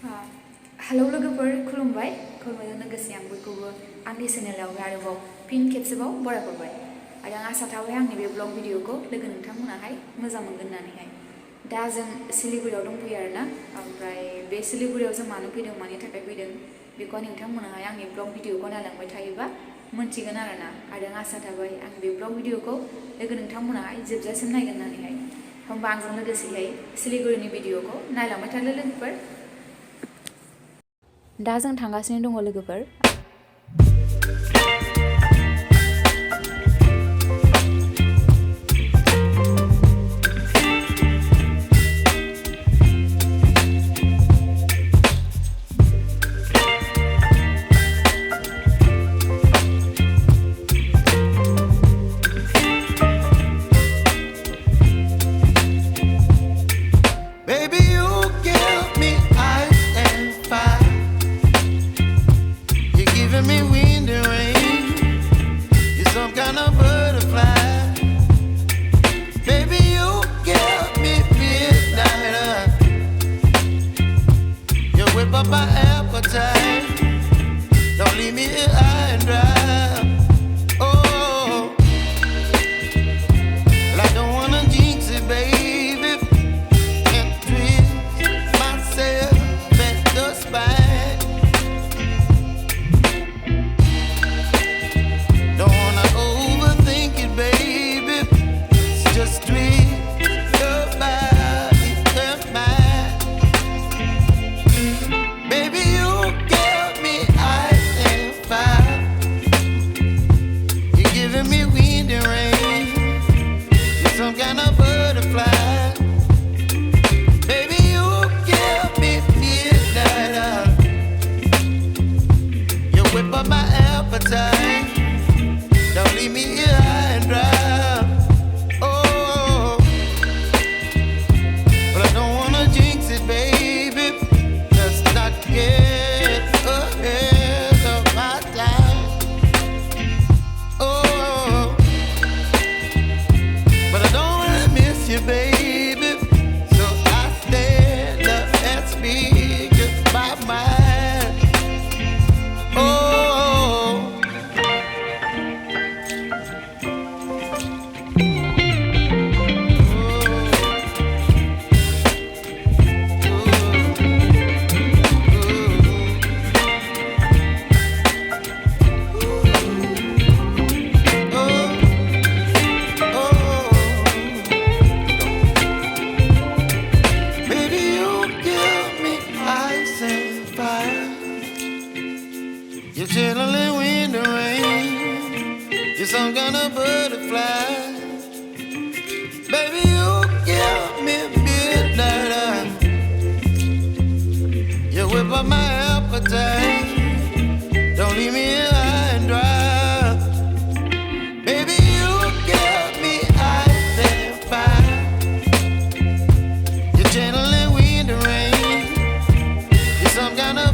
Hello लोगोफोर खुलुमबाय खुलुमनायजों लोगोसे आं बयखौबो आंनि चेनेलाव आरोबाव फिन खेबसेबाव बरायहरबाय आरो आं आसा थाबाय आंनि बे ब्लग भिडिअखौ लोगो नोंथांमोनाहाय मोजां मोनगोन होननानैहाय दा जों सिलिगुरियाव दंफैयो आरोना ओमफ्राय बे सिलिगुरियाव जों मानो फैदों मानि थाखाय फैदों बेखौ नोंथांमोनाहाय आंनि ब्लग भिडिअखौ नायलांबाय थायोबा मोनथिगोन आरोना आरो आं आसा थाबाय आं बे ब्लग भिडिअखौ लोगो नोंथांमोनाहाय जोबजासिम नायगोन होननानैहाय होमबा आंजों लोगोसेहाय सिलिगुरिनि भिडिअखौ नायलांबाय थादो लोगोफोर दा जों थांगासिनो दङ लोगोफोर My appetite, don't leave me here high and dry. Oh, well, I don't wanna jinx it, baby, and twist myself at the spine. Don't wanna overthink it, baby. It's just twist your body and mine. Some kind of butterfly. Baby, you give me midnight. You whip up my appetite. Don't leave me here high and dry. Oh, but I don't wanna jinx it, baby. Let's not get ahead of my time. Oh, but I don't wanna miss you, baby. So I stand up and speak just my mind. Oh, you're chilling in the rain. You're some kind of butterfly. Baby, you give me midnight. You whip up my appetite. Don't leave me here high and dry. Baby, you give me ice and fire. You're channeling wind and rain. You're some kind of